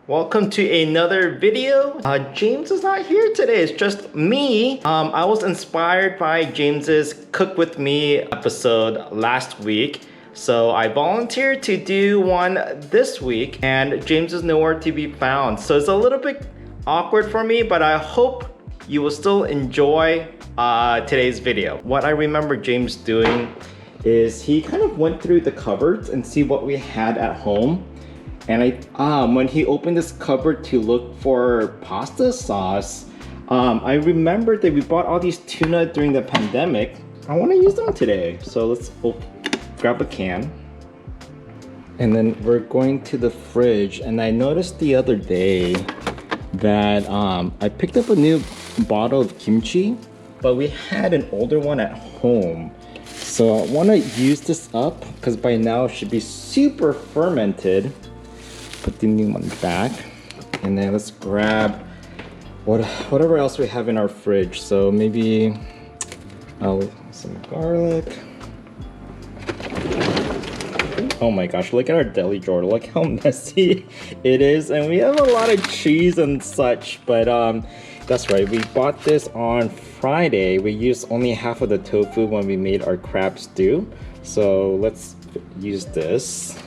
Welcome to another video. James is not here today, it's just me. I was inspired by James's Cook With Me episode last week. So I volunteered to do one this week and James is nowhere to be found. So it's a little bit awkward for me, but I hope you will still enjoy today's video. What I remember James doing is he kind of went through the cupboards and see what we had at home. And when he opened this cupboard to look for pasta sauce, I remembered that we bought all these tuna during the pandemic. I want to use them today. So let's grab a can. And then we're going to the fridge. And I noticed the other day that I picked up a new bottle of kimchi, but we had an older one at home. So I want to use this up because by now it should be super fermented. Put the new one back, and then let's grab whatever else we have in our fridge. So maybe some garlic. Oh my gosh, look at our deli drawer. Look how messy it is, and we have a lot of cheese and such. But that's right, we bought this on Friday. We used only half of the tofu when we made our crab stew. So let's use this.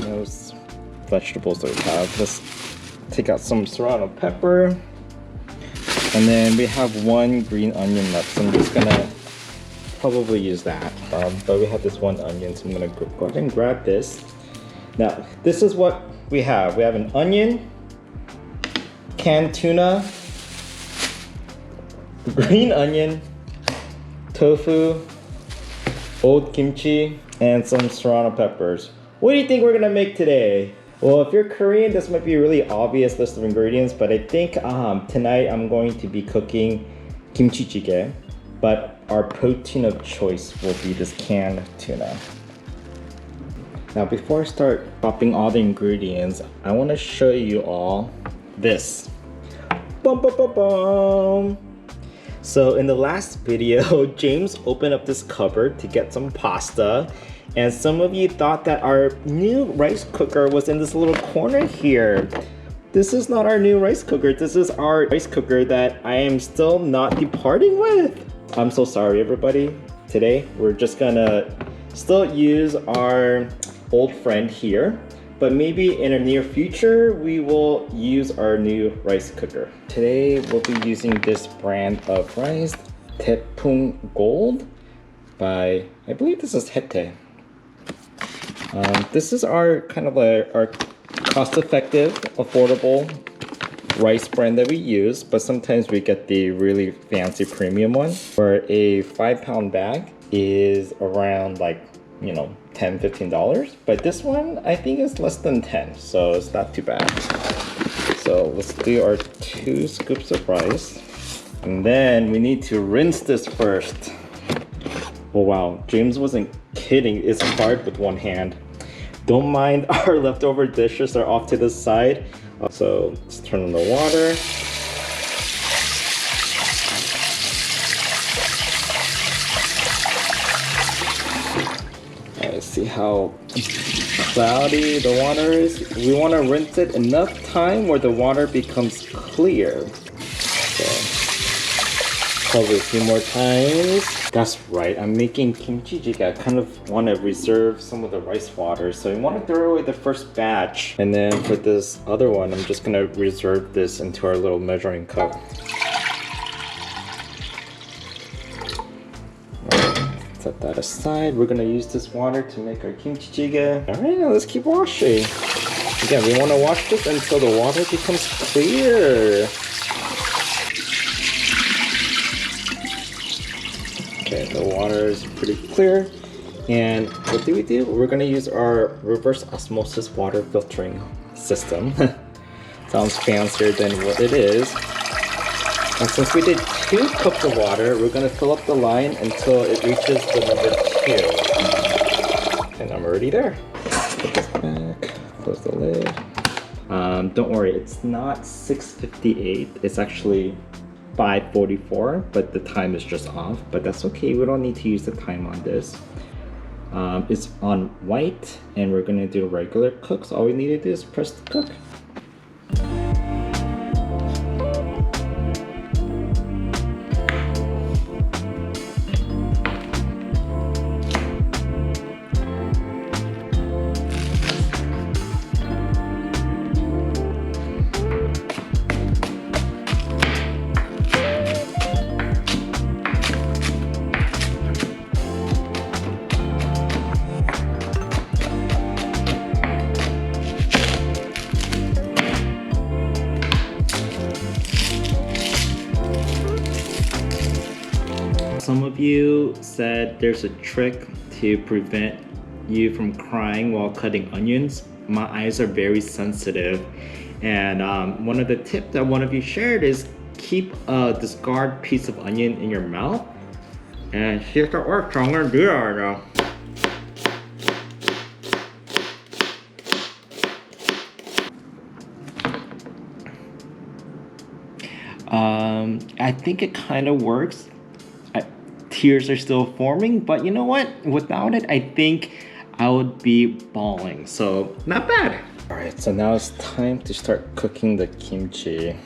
Those vegetables that we have. Let's take out some serrano pepper, and then we have one green onion left, so I'm just gonna probably use that. But we have this one onion, so I'm gonna go ahead and grab this. Now this is what we have. We have an onion, canned tuna, green onion, tofu, old kimchi, and some serrano peppers. What do you think we're gonna make today? Well, if you're Korean, this might be a really obvious list of ingredients, but I think tonight I'm going to be cooking Kimchi Jjigae, but our protein of choice will be this canned tuna. Now, before I start chopping all the ingredients, I wanna show you all this. Bum, bum, bum, bum. So in the last video, James opened up this cupboard to get some pasta. And some of you thought that our new rice cooker was in this little corner here. This is not our new rice cooker. This is our rice cooker that I am still not departing with. I'm so sorry, everybody. Today, we're just gonna still use our old friend here, but maybe in a near future, we will use our new rice cooker. Today, we'll be using this brand of rice, Taepung Gold by, I believe this is Hete. This is our kind of our cost-effective, affordable rice brand that we use, but sometimes we get the really fancy premium one where a 5-pound bag is around like, you know, $10-15, but this one I think is less than 10, so it's not too bad. So let's do our 2 scoops of rice, and then we need to rinse this first. Oh wow, James wasn't kidding, it's hard with one hand. Don't mind our leftover dishes are off to the side. So let's turn on the water. Let's see how cloudy the water is. We want to rinse it enough time where the water becomes clear. So probably a few more times. That's right, I'm making kimchi jjigae. I kind of want to reserve some of the rice water, so I want to throw away the first batch. And then for this other one, I'm just going to reserve this into our little measuring cup. Right, set that aside. We're going to use this water to make our kimchi jjigae. Alright, now let's keep washing. Again, we want to wash this until the water becomes clear. Okay, the water is pretty clear. And what do we do? We're gonna use our reverse osmosis water filtering system. Sounds fancier than what it is. And since we did 2 cups of water, we're gonna fill up the line until it reaches the number 2. And I'm already there. Put this back, close the lid. Don't worry, it's not 6:58, it's actually 5:44, but the time is just off, but that's okay. We don't need to use the time on this. It's on white, and we're gonna do regular cook. So all we need to do is press the cook. Some of you said there's a trick to prevent you from crying while cutting onions. My eyes are very sensitive, and one of the tips that one of you shared is keep a discard piece of onion in your mouth. And here's the work, so I'm gonna do that right now. I think it kind of works. Tears are still forming, but you know what? Without it, I think I would be bawling. So not bad. All right, so now it's time to start cooking the kimchi.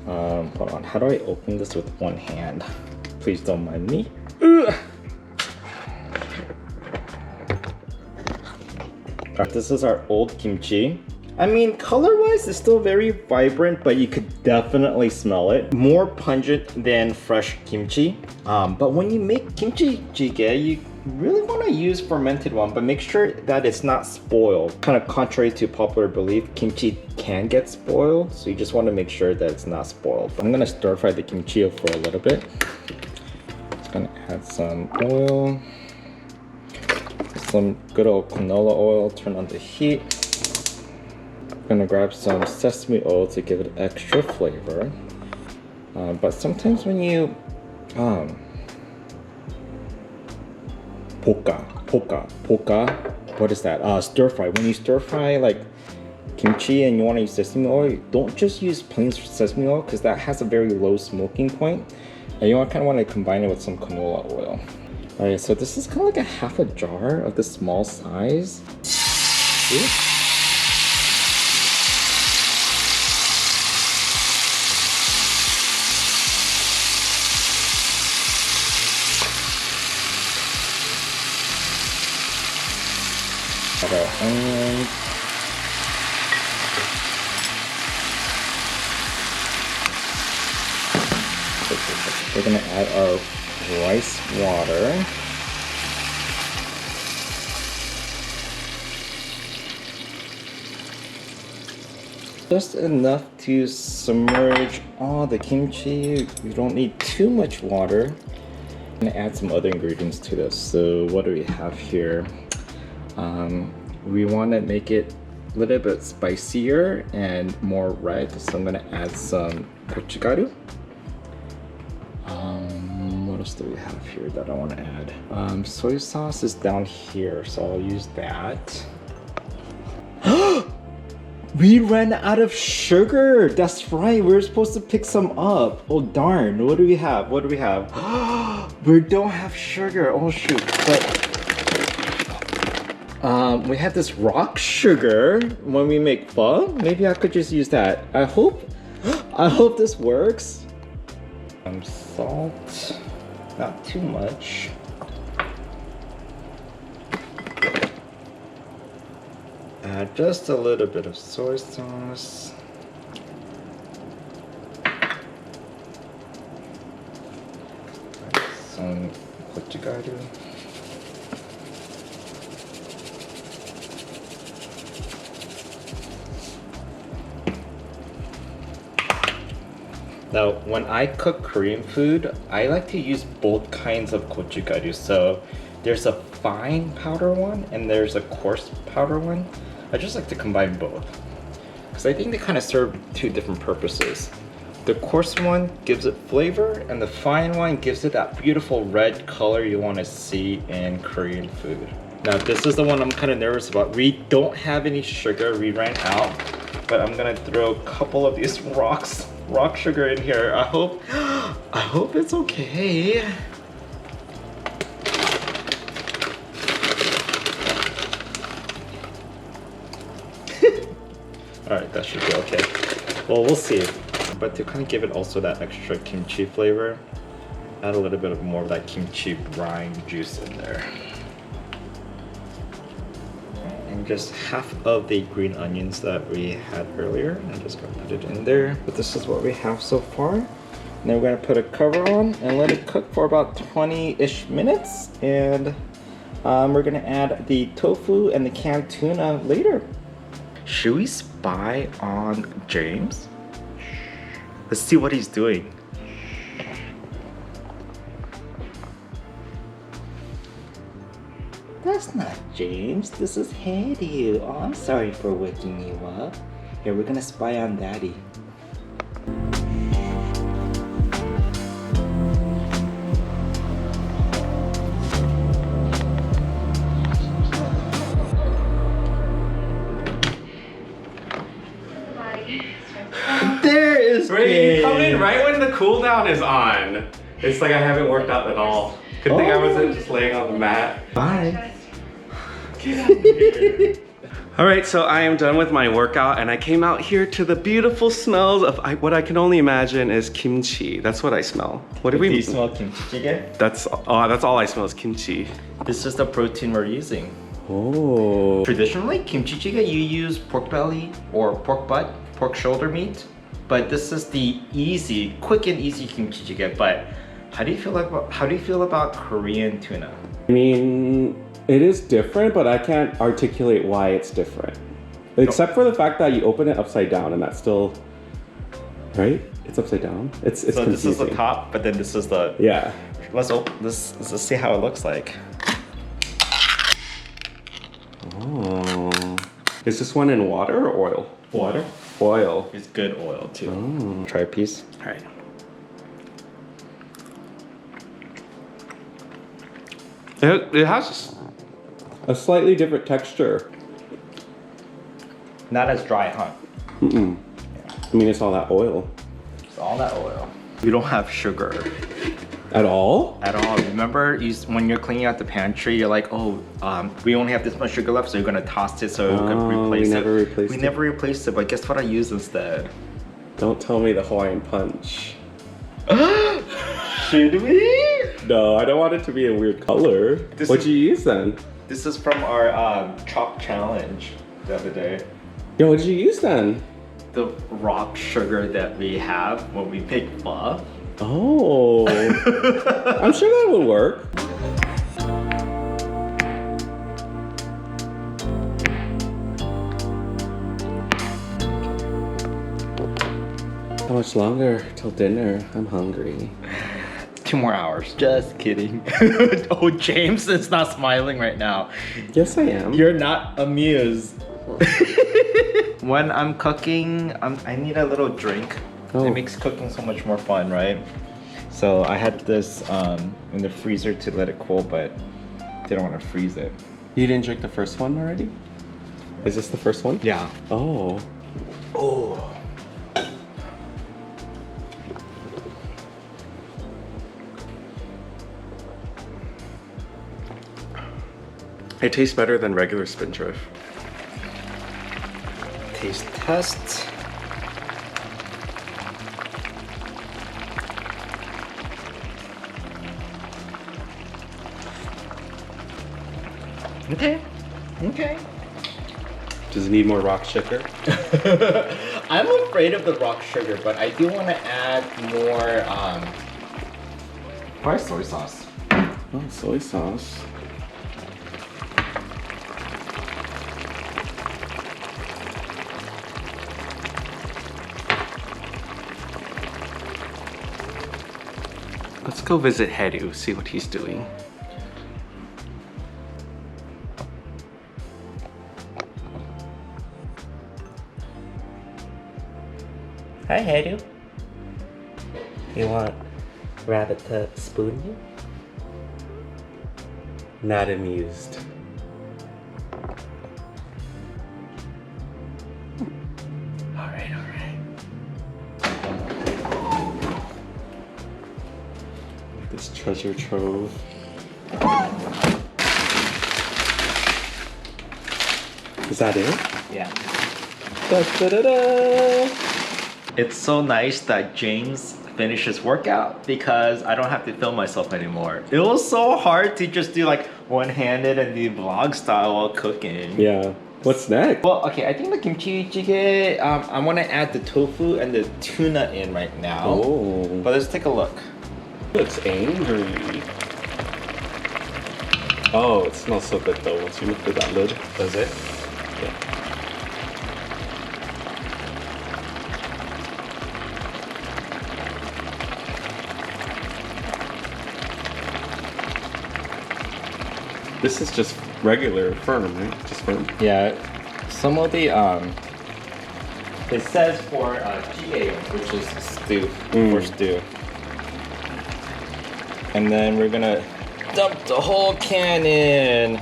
Hold on, how do I open this with one hand? Please don't mind me. Ugh. All right, this is our old kimchi. I mean, color-wise, it's still very vibrant, but you could definitely smell it. More pungent than fresh kimchi. But when you make kimchi jjigae, you really want to use fermented one, but make sure that it's not spoiled. Kind of contrary to popular belief, kimchi can get spoiled, so you just want to make sure that it's not spoiled. I'm gonna stir fry the kimchi for a little bit. Just gonna add some oil. Some good old canola oil, turn on the heat. I'm gonna grab some sesame oil to give it extra flavor. But sometimes when you what is that? Stir fry. When you stir fry like kimchi and you want to use sesame oil, don't just use plain sesame oil because that has a very low smoking point, and you kind of want to combine it with some canola oil. Alright, so this is kind of like a half a jar of the small size. Oops. Okay, onions. We're gonna add our rice water. Just enough to submerge all the kimchi. You don't need too much water. I'm gonna add some other ingredients to this. So what do we have here? We want to make it a little bit spicier and more red, so I'm gonna add some Gochugaru. What else do we have here that I want to add? Soy sauce is down here, so I'll use that. We ran out of sugar! That's right, we were supposed to pick some up. Oh darn, what do we have? What do we have? We don't have sugar, oh shoot. But we have this rock sugar when we make pho. Maybe I could just use that. I hope this works. Salt, not too much. Add just a little bit of soy sauce. Some Gochugaru. Now, when I cook Korean food, I like to use both kinds of gochugaru. So there's a fine powder one and there's a coarse powder one. I just like to combine both because I think they kind of serve two different purposes. The coarse one gives it flavor and the fine one gives it that beautiful red color you want to see in Korean food. Now, this is the one I'm kind of nervous about. We don't have any sugar, we ran out, but I'm gonna throw a couple of these rock sugar in here. I hope it's okay. Alright, that should be okay. Well, we'll see. But to kind of give it also that extra kimchi flavor, add a little bit of more of that kimchi brine juice in there. And just half of the green onions that we had earlier. I'm just gonna put it in there. But this is what we have so far. And then we're gonna put a cover on and let it cook for about 20-ish minutes. And we're gonna add the tofu and the canned tuna later. Should we spy on James? Let's see what he's doing. That's not James, this is Hedy. Oh, I'm sorry for waking you up. Here, we're gonna spy on Daddy. There is Wait, you come in right when the cooldown is on. It's like I haven't worked out at all. Good thing I wasn't just laying on the mat. Bye. Get out of here. Alright, so I am done with my workout and I came out here to the beautiful smells of what I can only imagine is kimchi. That's what I smell. What do we... Do you smell kimchi jjigae? That's all I smell is kimchi. This is the protein we're using. Oh. Traditionally, kimchi jjigae, you use pork belly or pork butt, pork shoulder meat. But this is the quick and easy kimchi jjigae. But how do you feel about Korean tuna? I mean, it is different, but I can't articulate why it's different. Except for the fact that you open it upside down and that's still, right? It's upside down. It's so confusing. This is the top, but then this is the... Yeah. Let's open this. Let's see how it looks like. Oh. Is this one in water or oil? Water. Oil. It's good oil too. Oh. Try a piece. All right. It has a slightly different texture. Not as dry, huh? Mm-mm. I mean, it's all that oil. It's all that oil. We don't have sugar. At all? At all. Remember, when you're cleaning out the pantry, you're like, oh, we only have this much sugar left, so you're gonna toss it so we can replace it. We never replaced it, but guess what I used instead? Don't tell me the Hawaiian punch. Should we? No, I don't want it to be a weird color. What'd you use then? This is from our chalk challenge the other day. Yo, what did you use then? The rock sugar that we have when we make pho. Oh, I'm sure that would work. How much longer till dinner? I'm hungry. 2 more hours. Just kidding. Oh, James is not smiling right now. Yes, I am. You're not amused. When I'm cooking, I need a little drink. Oh. It makes cooking so much more fun, right? So I had this in the freezer to let it cool, but didn't want to freeze it. You didn't drink the first one already? Is this the first one? Yeah. Oh. Oh. It tastes better than regular spindrift. Taste test. Okay. Okay. Does it need more rock sugar? I'm afraid of the rock sugar, but I do want to add more why soy sauce? Oh, soy sauce. Let's go visit Hedu, see what he's doing. Hi, Hedu. You want Rabbit to spoon you? Not amused. Alright. This treasure trove. Is that it? Yeah. Da, da, da, da. It's so nice that James finished his workout because I don't have to film myself anymore. It was so hard to just do like one-handed and do vlog style while cooking. Yeah. What's next? Well, okay, I think the kimchi jjigae, I want to add the tofu and the tuna in right now. Oh. But let's take a look. It's angry. Oh, it smells so good though once you lift that lid. Does it? Yeah. This is just regular firm, right? Just firm. Yeah. Some of the, it says for jjigae, which is stew, for stew. And then we're gonna dump the whole can in.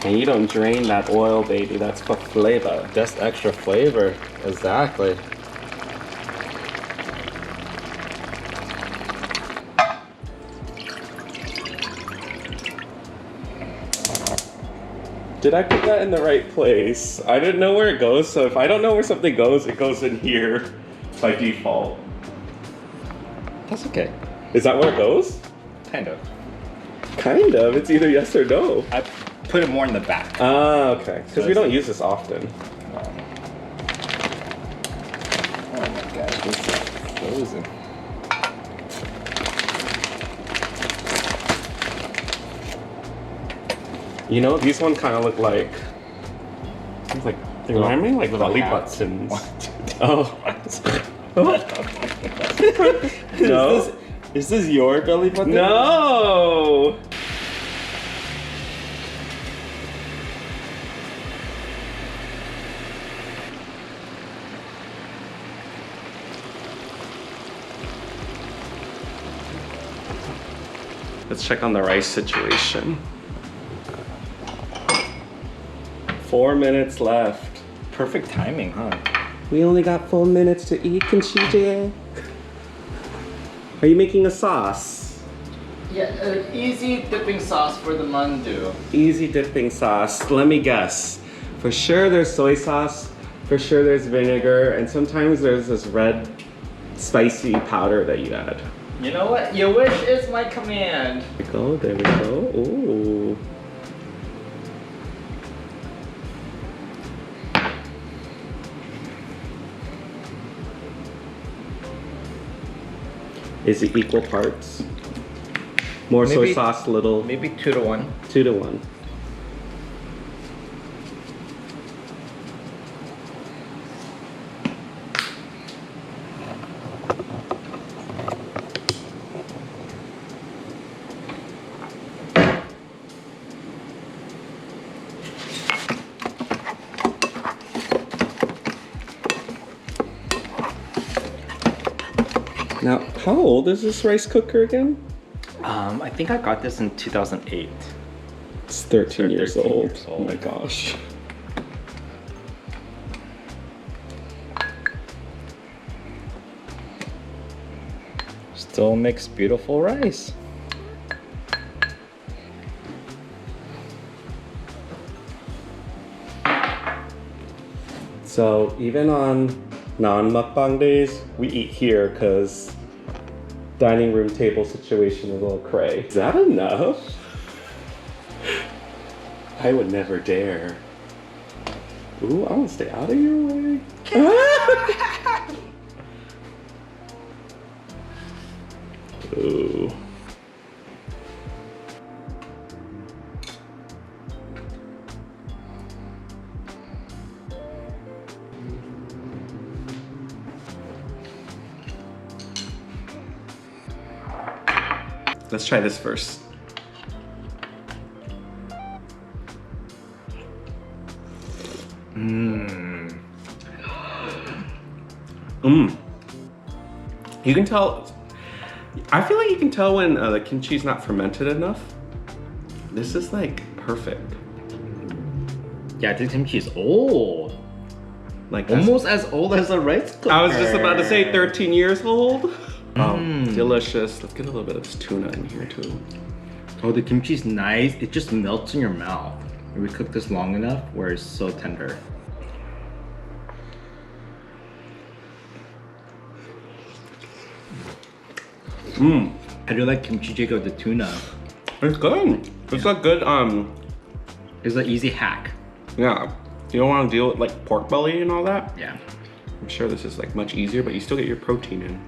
And you don't drain that oil, baby. That's for flavor. That's extra flavor. Exactly. Did I put that in the right place? I didn't know where it goes, so if I don't know where something goes, it goes in here by default. That's okay. Is that where it goes? Kind of. Kind of. It's either yes or no. I put it more in the back. Ah, okay. Because we don't use this often. Oh my gosh, this is frozen. You know, these ones kind of look like, they remind me like belly buttons. Oh. No. Is this your belly button? No. Let's check on the rice situation. 4 minutes left. Perfect timing, huh? We only got 4 minutes to eat Kimchi Jjigae. Are you making a sauce? Yeah, easy dipping sauce for the mandu. Easy dipping sauce. Let me guess. For sure there's soy sauce. For sure there's vinegar. And sometimes there's this red spicy powder that you add. You know what? Your wish is my command. There we go. There we go. Ooh. Is it equal parts? More soy sauce, little. Maybe 2 to 1. 2 to 1. Now, how old is this rice cooker again? I think I got this in 2008. It's 13 years old. years Oh old. my gosh. Still makes beautiful rice. So even on non-mukbang days, we eat here because dining room table situation is a little cray. Is that enough? I would never dare. Ooh, I want to stay out of your way. Ooh. Let's try this first. You can tell, I feel like you can tell when the kimchi's not fermented enough. This is like perfect. Yeah, this kimchi is old. Like Almost as old as a rice cooker. I was just about to say 13 years old. Oh, delicious. Let's get a little bit of this tuna in here too. Oh, the kimchi's nice. It just melts in your mouth. We cook this long enough where it's so tender. I do like kimchi jjigae with the tuna. It's good. It's a good, It's an easy hack. yeah. You don't want to deal with like pork belly and all that. Yeah. I'm sure this is like much easier, but you still get your protein in.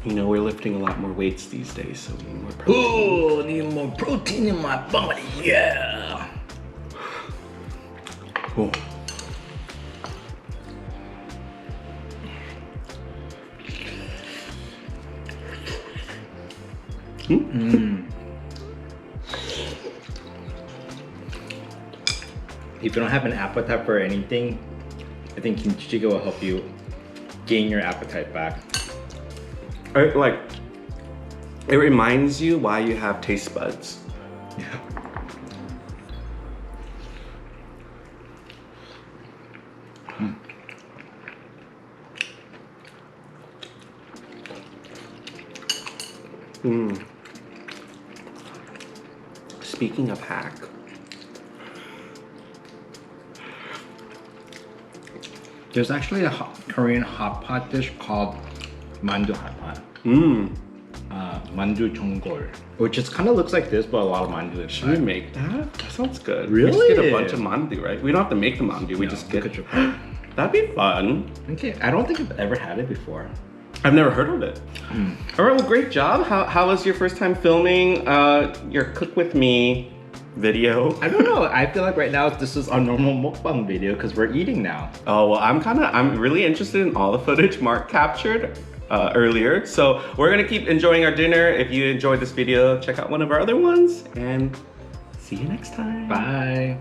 You know, we're lifting a lot more weights these days, so we need more protein. Ooh, need more protein in my body, yeah. Cool. If you don't have an appetite for anything, I think kimchi jjigae will help you gain your appetite back. It reminds you why you have taste buds. Yeah. Speaking of hack, There's actually a Korean hot pot dish called mandu hot pot. Mandu Chonggol, which just kind of looks like this, but a lot of mandu should we inside. make that? That sounds good. Really? We just get a bunch of mandu, right? We don't have to make the mandu, we No, just look get at your plate. That'd be fun. Okay, I don't think I've ever had it before. I've never heard of it. All right, well, great job. How was your first time filming your Cook With Me video? I don't know. I feel like right now this is our normal mukbang video because we're eating now. Oh, well, I'm really interested in all the footage Mark captured earlier. So we're gonna keep enjoying our dinner. If you enjoyed this video, check out one of our other ones and see you next time. Bye.